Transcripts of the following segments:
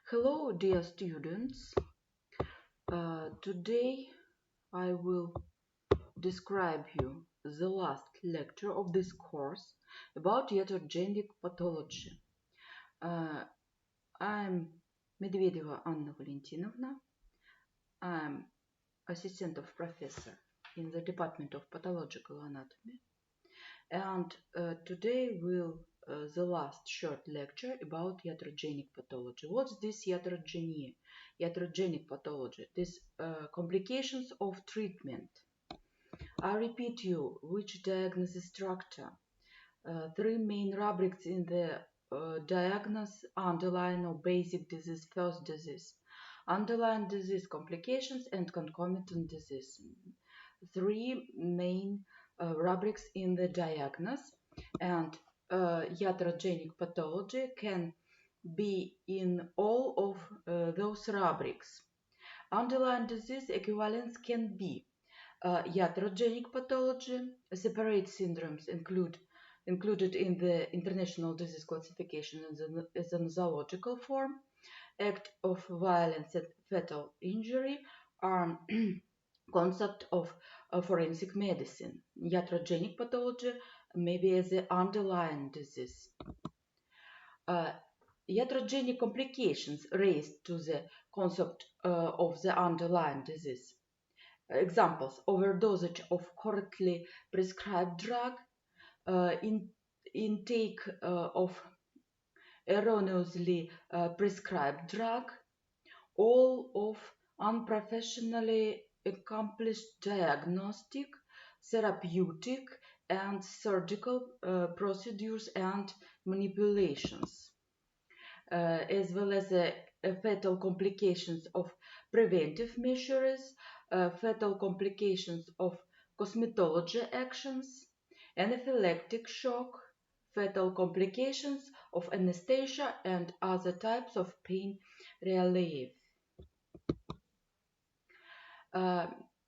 Hello, dear students. Today I will describe you the last lecture of this course about iatrogenic pathology. I'm Medvedeva Anna Valentinovna. I'm assistant of professor in the Department of Pathological Anatomy. And today will the last short lecture about iatrogenic pathology. What's this iatrogenia? Iatrogenic pathology. These complications of treatment. I repeat you, which diagnosis structure? Three main rubrics in the diagnosis: underlying or basic disease, first disease, underlying disease, complications, and concomitant disease. Three main rubrics in the diagnosis, and iatrogenic pathology can be in all of those rubrics. Underlying disease equivalence can be iatrogenic pathology. Separate syndromes included in the International Disease Classification as a nosological form, act of violence and fatal injury are concept of forensic medicine. Iatrogenic pathology maybe as the underlying disease. Iatrogenic complications raised to the concept of the underlying disease. Examples: overdosage of correctly prescribed drug, intake of erroneously prescribed drug, all of unprofessionally accomplished diagnostic, therapeutic, and surgical procedures and manipulations, as well as fatal complications of preventive measures, fatal complications of cosmetology actions, anaphylactic shock, fatal complications of anesthesia, and other types of pain relief.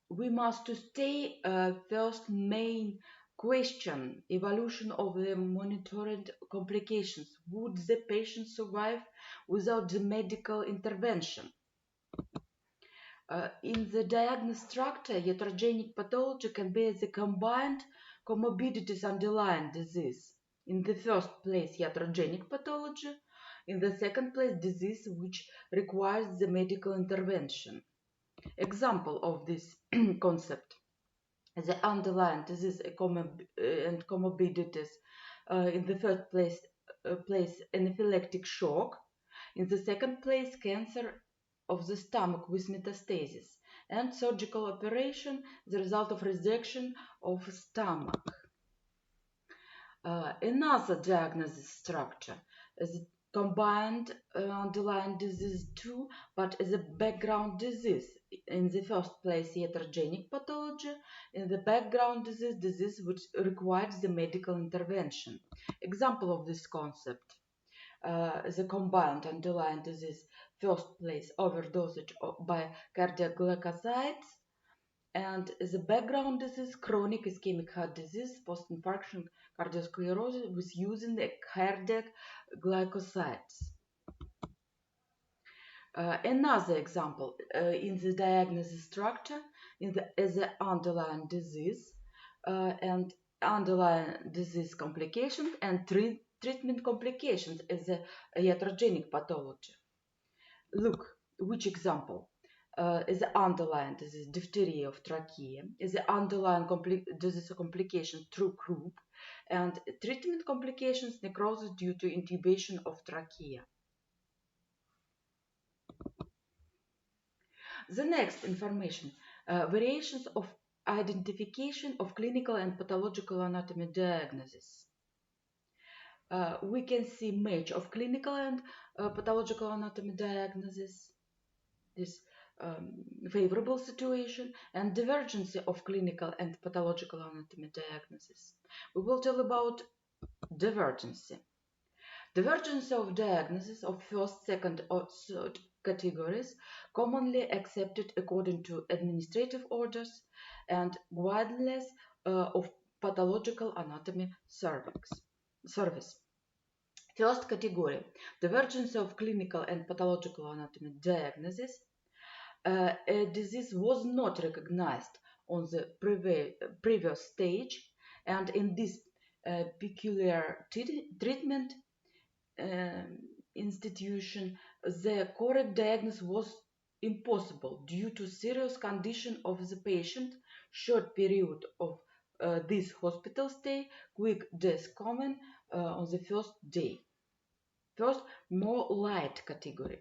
We must stay first main question: evolution of the monitored complications. Would the patient survive without the medical intervention? In the diagnostic structure, iatrogenic pathology can be the combined comorbidities underlying disease. In the first place, iatrogenic pathology. In the second place, disease which requires the medical intervention. Example of this concept: the underlying disease and comorbidities. In the first place, anaphylactic shock. In the second place, cancer of the stomach with metastasis, and surgical operation, the result of resection of stomach. Another diagnosis structure is combined underlying disease too, but as a background disease. In the first place, iatrogenic pathology. In the background disease which requires the medical intervention. Example of this concept: the combined underlying disease, first place, overdosage by cardiac glycosides, and the background disease, chronic ischemic heart disease, post-infarction cardiosclerosis with using the cardiac glycosides. Another example in the diagnosis structure as the underlying disease and underlying disease complications and treatment complications as the iatrogenic pathology. Look, which example? Is the underlying disease diphtheria of trachea, is the underlying disease complication through croupe, and treatment complications necrosis due to intubation of trachea. The next information: variations of identification of clinical and pathological anatomy diagnosis. We can see match of clinical and pathological anatomy diagnosis, this favorable situation, and divergence of clinical and pathological anatomy diagnosis. We will tell about divergence. Divergence of diagnosis of first, second, or third categories, commonly accepted according to administrative orders and guidelines of pathological anatomy service. First category, divergence of clinical and pathological anatomy diagnosis. A disease was not recognized on the previous stage, and in this peculiar treatment institution, the correct diagnosis was impossible due to serious condition of the patient, short period of this hospital stay, quick death common on the first day. First, more light category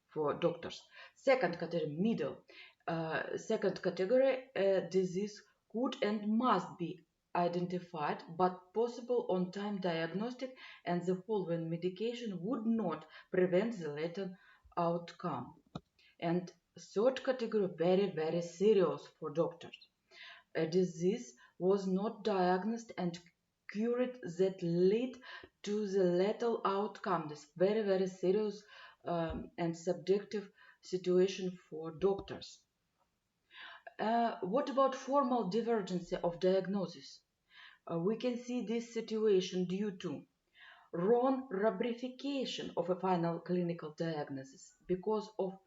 for doctors. Second category, middle. Second category, disease could and must be identified, but possible on-time diagnostic, and the following medication would not prevent the later outcome. And third category, very, very serious for doctors. A disease was not diagnosed and cured that led to the lethal outcome. This very, very serious and subjective situation for doctors. What about formal divergence of diagnosis? We can see this situation due to wrong rubrication of a final clinical diagnosis because of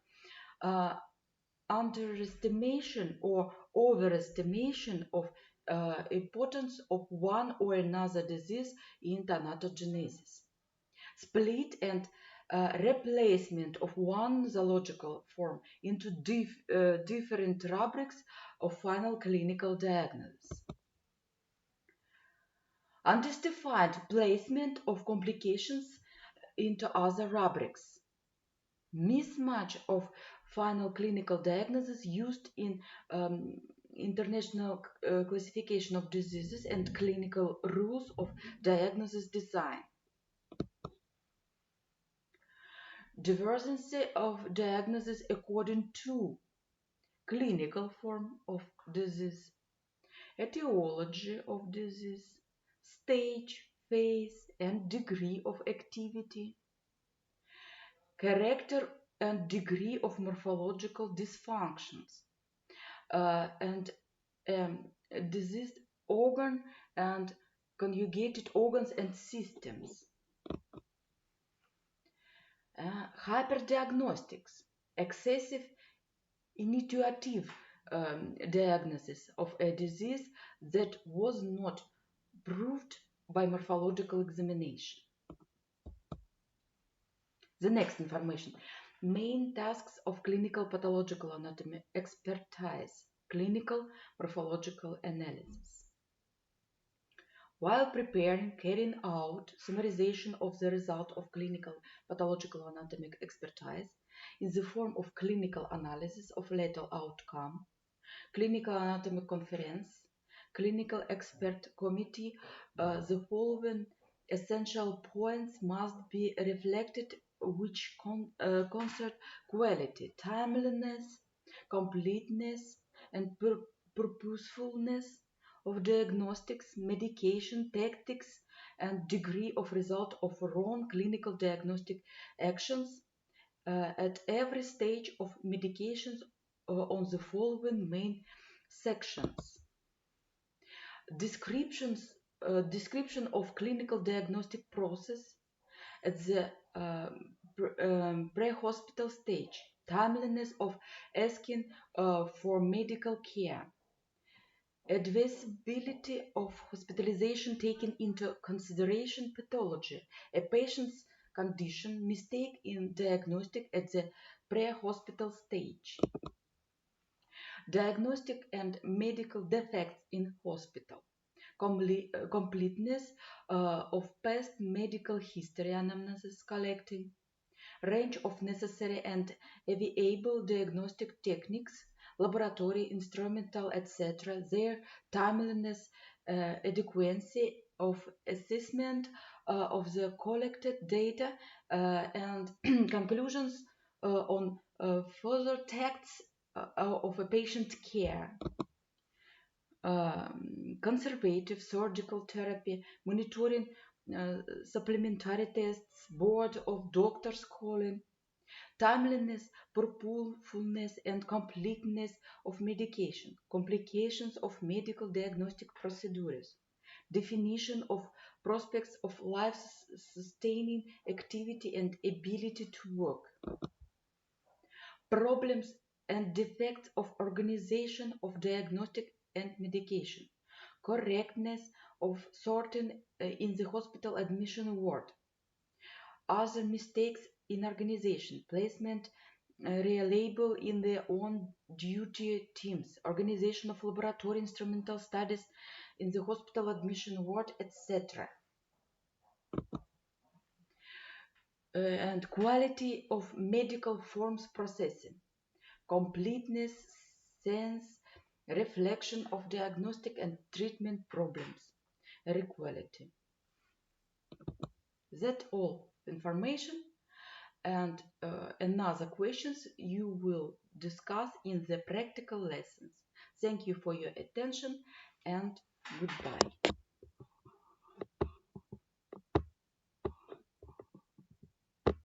underestimation or overestimation of importance of one or another disease in thanatogenesis. Split and replacement of one zoological form into different rubrics of final clinical diagnosis. Unjustified placement of complications into other rubrics. Mismatch of final clinical diagnosis used in international classification of diseases and clinical rules of diagnosis design. Divergence of diagnosis according to clinical form of disease, etiology of disease, stage, phase, and degree of activity, character and degree of morphological dysfunctions, and diseased organ and conjugated organs and systems. Hyperdiagnostics, excessive intuitive diagnosis of a disease that was not proved by morphological examination. The next information. Main tasks of clinical pathological anatomy expertise, clinical morphological analysis. While preparing, carrying out summarization of the result of clinical pathological anatomic expertise in the form of clinical analysis of lethal outcome, clinical anatomic conference, clinical expert committee, the following essential points must be reflected which concern quality, timeliness, completeness, and purposefulness of diagnostics, medication, tactics, and degree of result of wrong clinical diagnostic actions at every stage of medications on the following main sections. Description of clinical diagnostic process at the pre-hospital stage, timeliness of asking for medical care, advisability of hospitalization taking into consideration pathology, a patient's condition, mistake in diagnostic at the pre-hospital stage, diagnostic and medical defects in hospital, completeness of past medical history anamnesis collecting, range of necessary and available diagnostic techniques, laboratory, instrumental, etc., their timeliness, adequacy of assessment of the collected data, and conclusions on further tacts of a patient care. Conservative surgical therapy, monitoring supplementary tests, board of doctors calling, timeliness, purposefulness, and completeness of medication, complications of medical diagnostic procedures, definition of prospects of life-sustaining activity and ability to work, problems and defects of organization of diagnostic and medication, correctness of sorting in the hospital admission ward, other mistakes in organization, placement reliable in the on-duty teams, organization of laboratory instrumental studies in the hospital admission ward, etc. And quality of medical forms processing, completeness, sense, reflection of diagnostic and treatment problems, regularity. That's all information, and another questions you will discuss in the practical lessons. Thank you for your attention and goodbye.